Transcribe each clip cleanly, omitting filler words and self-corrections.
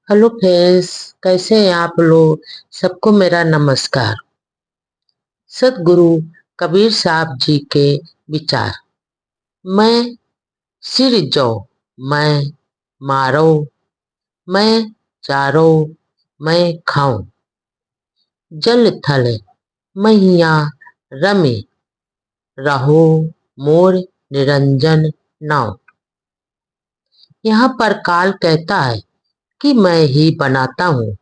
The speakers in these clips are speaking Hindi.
Hello friends. कैसे हैं आप लोग? सबको मेरा नमस्कार। सतगुरु कबीर साहब जी के विचार। मैं सिर जो, मैं मारो, मैं चारो, मैं खाऊं। जल थल मैया रमे, रहो मोर निरंजन नाव। यहाँ पर काल कहता है कि मैं ही बनाता हूँ,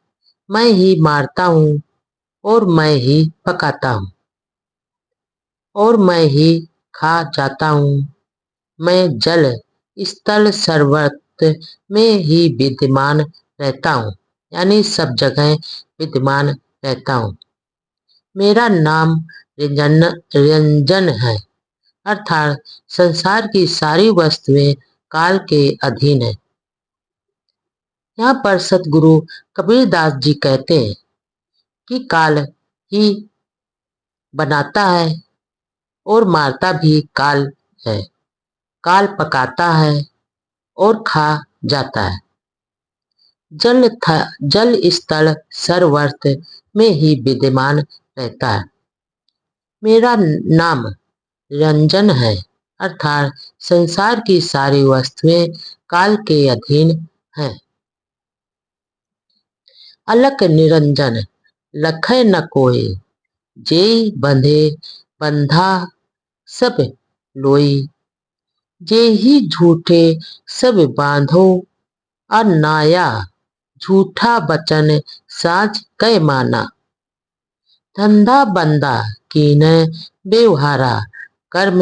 मैं ही मारता हूँ और मैं ही पकाता हूँ और मैं ही खा जाता हूँ। मैं जल स्थल सर्वत्र में ही विद्यमान रहता हूँ, यानी सब जगह विद्यमान रहता हूँ। मेरा नाम रंजन है, अर्थात संसार की सारी वस्तुएं काल के अधीन है। यहाँ पर सतगुरु कबीरदास जी कहते हैं कि काल ही बनाता है और मारता भी काल है, काल पकाता है और खा जाता है। जल स्थल सर्वत्र में ही विद्यमान रहता है। मेरा नाम रंजन है, अर्थात संसार की सारी वस्तुएं काल के अधीन हैं। अलक निरंजन लखै न कोई, जेई बंधे बंधा सब लोई। जेहि झूठे सब बांधो, अनाया झूठा बचन साच कै माना। धंधा बंदा कीन व्यवहारा, कर्म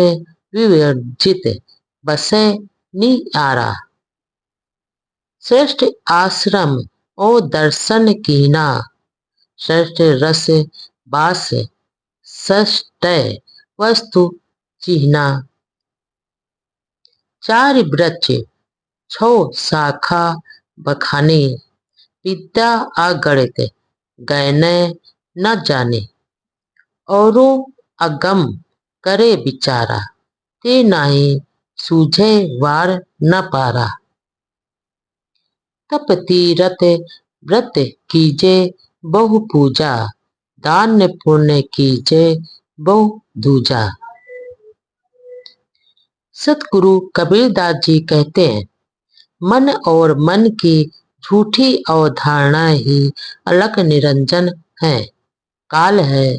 विवर्जित बसै निआरा। श्रेष्ठ आश्रम और दर्शन कीना, श्रेष्ठ रस बास सष्टय वस्तु चिन्हा। चार वृक्ष छो शाखा बखाने, विद्या अगणित गैन न जाने। औरों अगम करे विचारा, ते नाही सूझे वार न पारा। तप तीरथ व्रत कीजे बहु पूजा, दान पुण्य कीजे बहु दूजा। सतगुरु कबीरदास जी कहते हैं, मन और मन की झूठी अवधारणा ही अलख निरंजन है, काल है।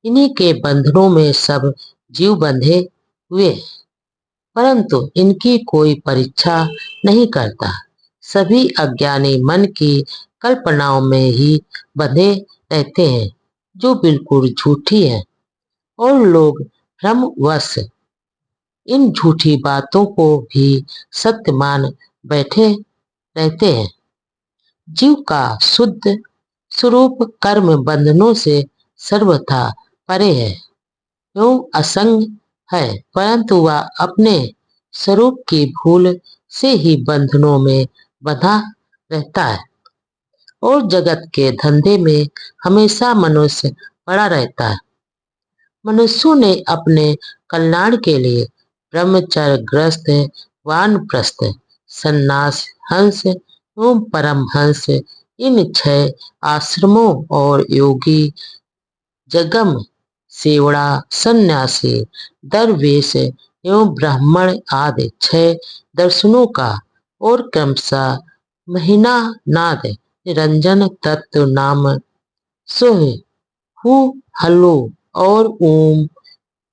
इन्हीं के बंधनों में सब जीव बंधे हुए, परंतु इनकी कोई परीक्षा नहीं करता। सभी अज्ञानी मन की कल्पनाओं में ही बंधे रहते हैं, जो बिल्कुल झूठी है, और लोग भ्रमवश इन झूठी बातों को भी सत्य मान बैठे रहते हैं। जीव का शुद्ध स्वरूप कर्म बंधनों से सर्वथा परे है, एवं असंग है, परंतु वह अपने स्वरूप की भूल से ही बंधनों में बंधा रहता है और जगत के धंधे में हमेशा मनुष्य पड़ा रहता है। मनुष्यों ने अपने कल्याण के लिए ब्रह्मचर्य ग्रस्त, वानप्रस्थ, सन्यास, हंस एवं परमहंस, इन 6 आश्रमों और योगी, जगम, सेवड़ा, सन्यासी, दरवेश एवं ब्राह्मण आदि 6 दर्शनों का और क्रमशः महीना नाद निरंजन तत्व नाम सोह हु हल्लो और ओम,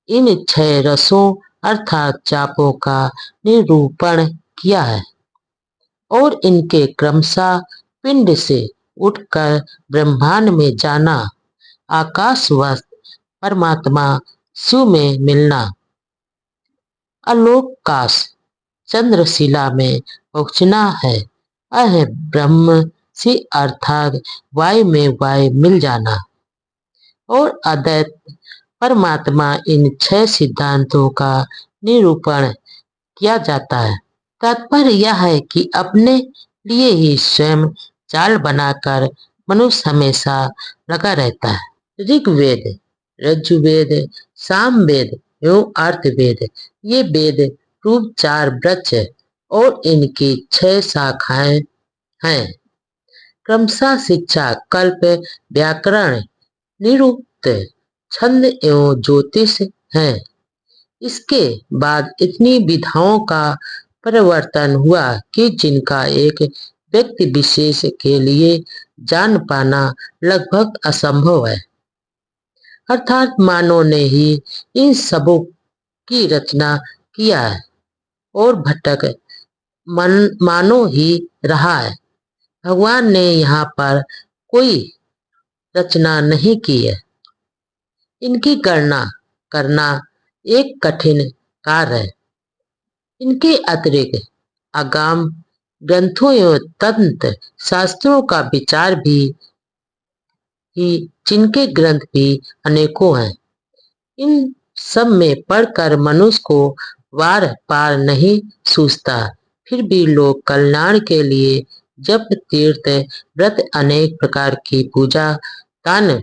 इन 6 रसों अर्थात चापों का निरूपण किया है और इनके क्रमशः पिंड से उठकर ब्रह्मांड में जाना, आकाशवत परमात्मा शिव में मिलना, आलोकाश चंद्रशिला में पहुंचना है, अह ब्रह्म से अर्थात वायु में वायु मिल जाना और अद्वैत परमात्मा, इन 6 सिद्धांतों का निरूपण किया जाता है। तात्पर्य यह है कि अपने लिए ही स्वयं चाल बनाकर मनुष्य हमेशा लगा रहता है। ऋग्वेद, यजुर्वेद, सामवेद एवं अर्थवेद, ये वेद रूप 4 वृक्ष और इनकी 6 शाखाएं हैं। क्रमशः शिक्षा, कल्प, व्याकरण, निरुक्त, छंद एवं ज्योतिष है। इसके बाद इतनी विधाओं का परिवर्तन हुआ कि जिनका एक व्यक्ति विशेष के लिए जान पाना लगभग असंभव है। अर्थात मानव ने ही इन सबों की रचना किया है और भटक मानव ही रहा है। भगवान ने यहाँ पर कोई रचना नहीं की है। इनकी गणना करना एक कठिन कार्य है। इनके अतिरिक्त आगाम ग्रंथों एवं तंत्र शास्त्रों का विचार भी ही जिनके ग्रंथ भी अनेकों हैं। इन सब में पढ़कर मनुष्य को वार पार नहीं सूझता। फिर भी लोग कल्याण के लिए जप, तीर्थ, व्रत, अनेक प्रकार की पूजा, दान,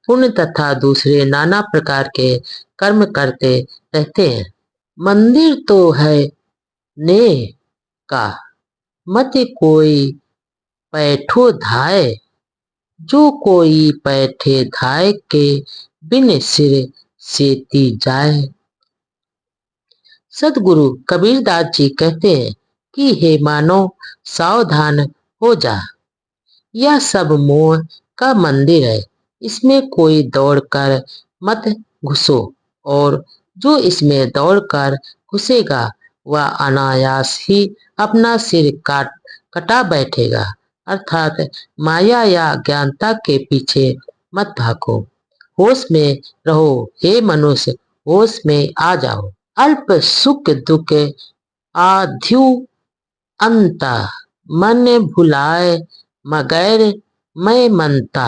पुण्य तथा दूसरे नाना प्रकार के कर्म करते रहते हैं। मंदिर तो है ने का, मत कोई पैठो धाय, जो कोई पैठे धाय के बिन सिर सेती जाए। सदगुरु कबीरदास जी कहते हैं कि हे मानव, सावधान हो जा। यह सब मोह का मंदिर है। इसमें कोई दौड़कर मत घुसो, और जो इसमें दौड़कर घुसेगा वह अनायास ही अपना सिर कटा बैठेगा। अर्थात माया या ज्ञानता के पीछे मत भागो, होश में रहो। हे मनुष्य, होश में आ जाओ। अल्प सुख दुख आध्यु अंता, मन भुलाए मगैर मैं मनता।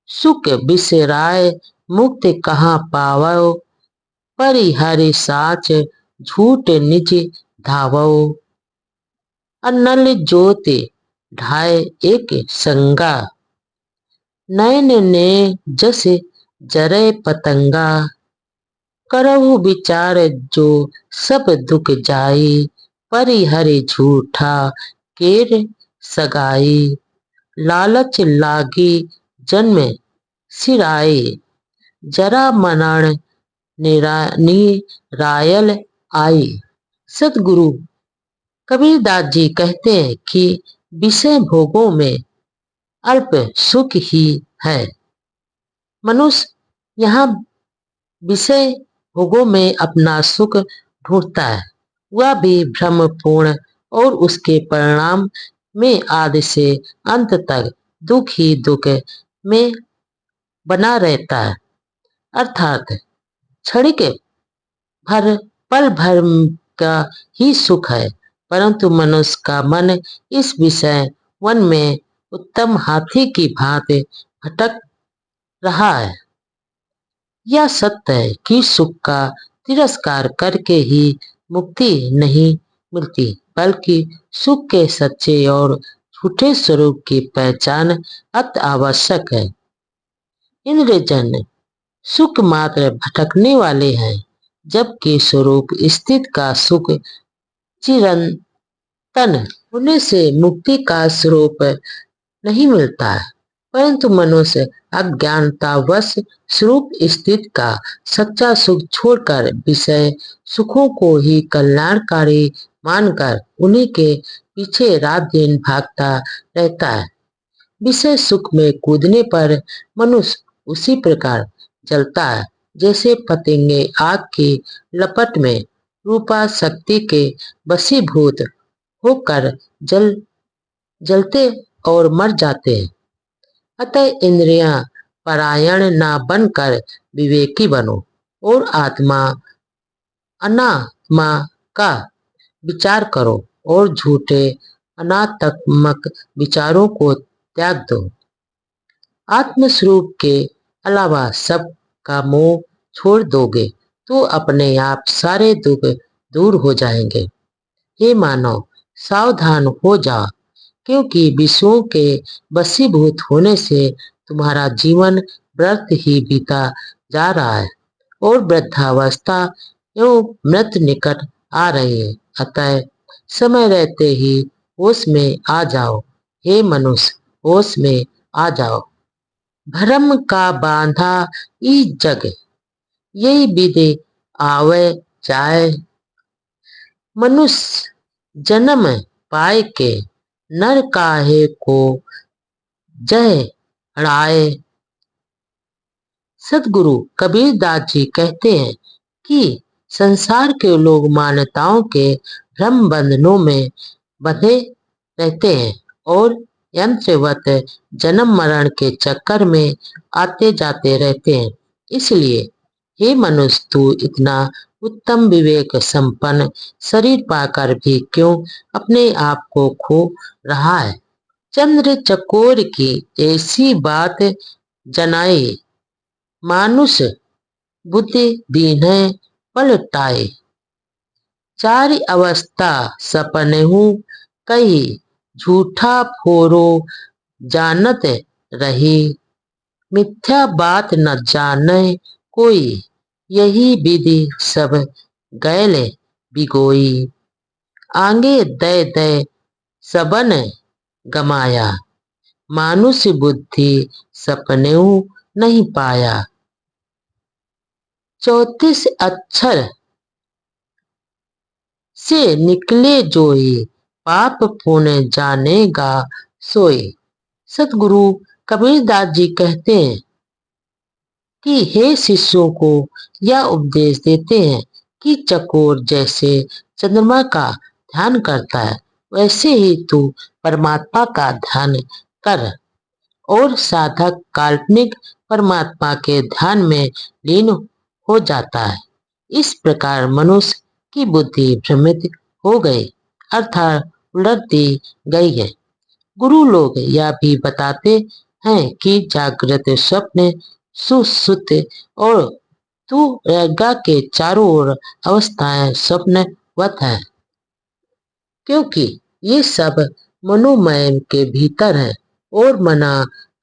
सुख बिसराय मुक्त कहाँ पावो, परिहरि साच झूठ निज धावो। अनल ज्योति ढाय एक संगा, नयन ने जस जरे पतंगा। करहु विचार जो सब दुख जाई, परिहरि झूठा केर सगाई। लालच लागी जन्म सिराए, जरा मनन निरायल आई। सतगुरु कबीरदास जी कहते हैं कि विषय भोगों में अल्प सुख ही है। मनुष्य यहाँ विषय भोगों में अपना सुख ढूंढता है, वह भी भ्रमपूर्ण, और उसके परिणाम में आदि से अंत तक दुख ही दुख में बना रहता है। अर्थात क्षणिक भर पल भर का ही सुख है, परंतु मनुष्य का मन इस विषय वन में उत्तम हाथी की भांति भटक रहा है। यह सत्य है कि सुख का तिरस्कार करके ही मुक्ति नहीं मिलती, बल्कि सुख के सच्चे और झूठे स्वरूप की पहचान अति आवश्यक है। इंद्रजन सुख मात्र भटकने वाले हैं, जबकि स्वरूप स्थित का सुख चिरंतन होने से मुक्ति का स्वरूप नहीं मिलता है। परंतु मनुष्य अज्ञानतावश स्वरूप स्थित का सच्चा सुख छोड़कर विषय सुखों को ही कल्याणकारी मानकर उन्हीं के पीछे रात दिन भागता रहता है। विषय सुख में कूदने पर मनुष्य उसी प्रकार जलता है जैसे पतंगे आग की लपट में रूपा शक्ति के वशीभूत होकर जलते और मर जाते हैं। अतः इंद्रियां परायण ना बनकर विवेकी बनो और आत्मा अनात्मा का विचार करो और झूठे अनात्मक विचारों को त्याग दो। आत्मस्वरूप के अलावा सब का मोह छोड़ दोगे तो अपने आप सारे दुख दूर हो जाएंगे। हे मानव, सावधान हो जा, क्योंकि विषयों के वशीभूत होने से तुम्हारा जीवन व्यर्थ ही बीता जा रहा है और वृद्धावस्था एवं मृत्यु निकट आ रही है। अतः समय रहते ही होश में आ जाओ। हे मनुष्य, होश में आ जाओ। भ्रम का बांधा ई जग, यही विधि आवे जाए। मनुष्य जन्म पाए के, नर काहे को जय हड़ाए। सदगुरु कबीरदास जी कहते हैं कि संसार के लोग मान्यताओं के भ्रम बंधनों में बंधे रहते हैं और यंत्रवत जन्म मरण के चक्कर में आते जाते रहते हैं। इसलिए हे मनुष्य, तू इतना उत्तम विवेक संपन्न शरीर पाकर भी क्यों अपने आप को खो रहा है। चंद्र चकोर की ऐसी बात जनाए, मानुष बुद्धि दीन्हे पलटाए। चार अवस्था सपनेहु कही, झूठा फोरो जानत रही। मिथ्या बात न जाने कोई, यही विधि सब गैल बिगोई। आगे दय दय सबन गमाया, मानुष बुद्धि सपनेहु नहीं पाया। 34 अक्षर से निकले जोई, पाप पुण्य जानेगा सोई। सतगुरु कबीरदास जी कहते हैं कि हे शिष्यों को यह उपदेश देते हैं कि चकोर जैसे चंद्रमा का ध्यान करता है, वैसे ही तू परमात्मा का ध्यान कर। और साधक काल्पनिक परमात्मा के ध्यान में लीन हो जाता है। इस प्रकार मनुष्य की बुद्धि भ्रमित हो गई, अर्थात उलट दी गई है। गुरु लोग यह भी बताते हैं कि जागृत, स्वप्न, सुषुप्ति और तुरैगा के चारों ओर अवस्थाएं स्वप्नवत है, क्योंकि ये सब मनोमय के भीतर है और मना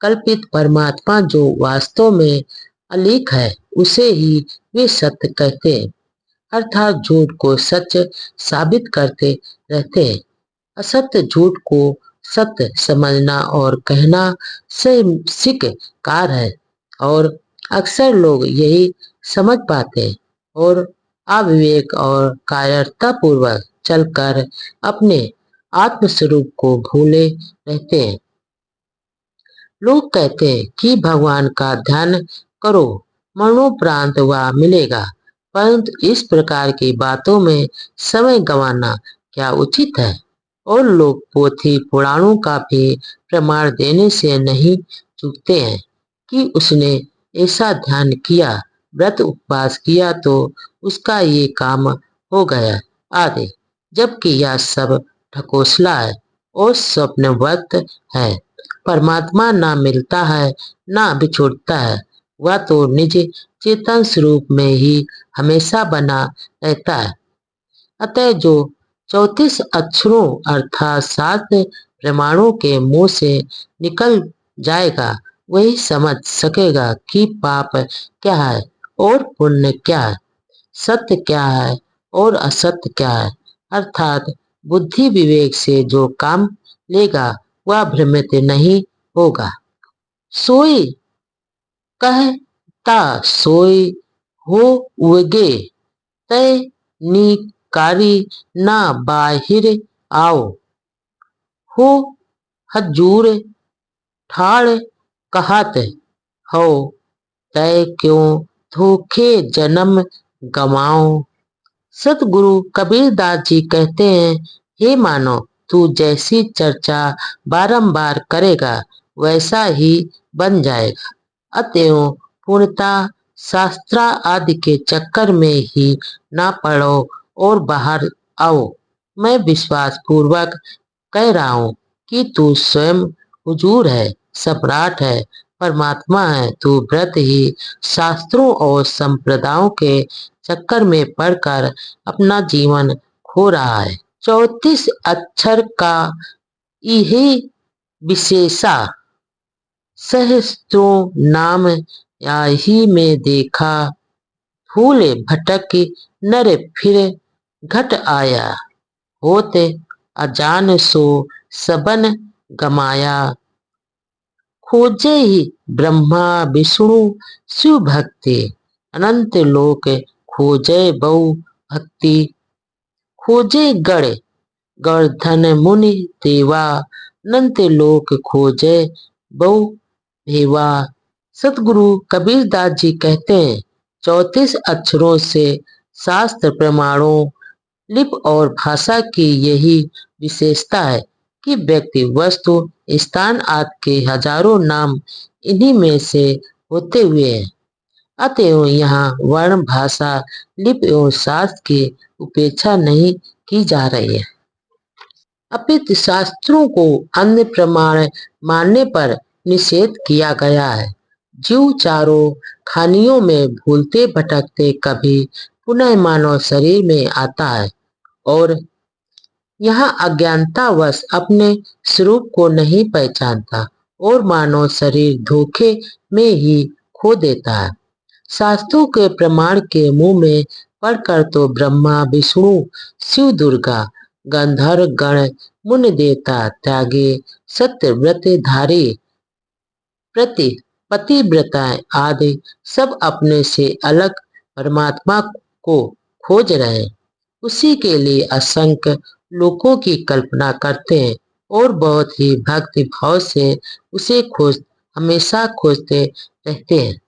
कल्पित परमात्मा जो वास्तव में अलीक है, उसे ही वे सत्य कहते हैं, अर्थात झूठ को सच साबित करते रहते हैं। असत्य झूठ को सत्य समझना और कहना शैक्षिक कार्य है, और अक्सर लोग यही समझ पाते हैं और अविवेक और कायरता पूर्वक चलकर अपने आत्मस्वरूप को भूले रहते हैं। लोग कहते हैं कि भगवान का ध्यान करो, मरणोपरांत वह मिलेगा, परंतु इस प्रकार की बातों में समय गंवाना क्या उचित है। और लोग पोथी पुराणों का भी प्रमाण देने से नहीं चूकते हैं कि उसने ऐसा ध्यान किया, व्रत उपवास किया तो उसका ये काम हो गया आदि, जबकि यह सब ढकोसला है और स्वप्नवत है। परमात्मा ना मिलता है ना बिछुड़ता है, वह तो निज चेतन स्वरूप में ही हमेशा बना रहता है। अतः जो 34 अक्षरों अर्थात 7 प्रमाणों के मुंह से निकल जाएगा, वही समझ सकेगा कि पाप क्या है और पुण्य क्या है, सत्य क्या है और असत्य क्या है। अर्थात बुद्धि विवेक से जो काम लेगा वह भ्रमित नहीं होगा। सोई कहता सोई हो उगे, तय निकारी ना बाहिर आओ। हो हजूर ठाड़ कहत हो, तय क्यों धोखे जन्म गमाओ। सतगुरु कबीरदास जी कहते हैं, हे मानव, तू जैसी चर्चा बारंबार करेगा वैसा ही बन जाएगा। अतएव पूर्णतः शास्त्र आदि के चक्कर में ही ना पड़ो और बाहर आओ। मैं विश्वास पूर्वक कह रहा हूँ कि तू स्वयं हुजूर है, सम्राट है, परमात्मा है। तू व्रत ही शास्त्रों और संप्रदायों के चक्कर में पड़कर अपना जीवन खो रहा है। 34 अक्षर का यही विशेषा, सहस्त्रों नाम यही में देखा। फूल भटक नर फिर घट आया, होते अजान सो सबन गमाया। खोजे ही ब्रह्मा विष्णु शिव भक्ति, अनंत लोक खोजे बहु भक्ति। खोजे गण गर्धन मुनि देवा, अनंत लोक खोजे बहु भेवा। सतगुरु कबीरदास जी कहते हैं, 34 अक्षरों से शास्त्र प्रमाणों, लिप और भाषा की यही विशेषता है कि व्यक्ति, वस्तु, स्थान आदि के हजारों नाम इन्हीं में से होते हुए हैं। अतएव यहाँ वर्ण, भाषा, लिप एवं शास्त्र की उपेक्षा नहीं की जा रही है, अपितु शास्त्रों को अन्य प्रमाण मानने पर निषेध किया गया है। जीव चारों खानियों में भूलते भटकते कभी पुनः मानव शरीर में आता है और यहाँ अज्ञानतावश अपने स्वरूप को नहीं पहचानता और मानव शरीर धोखे में ही खो देता है। शास्त्रों के प्रमाण के मुंह में पढ़कर तो ब्रह्मा विष्णु शिव दुर्गा गंधर्व गण मुनि देवता त्यागी सत्य व्रत धारी प्रति पतिव्रताएं आदि सब अपने से अलग परमात्मा को खोज रहे हैं। उसी के लिए असंख्य लोकों की कल्पना करते हैं और बहुत ही भक्ति भाव से उसे हमेशा खोजते रहते हैं।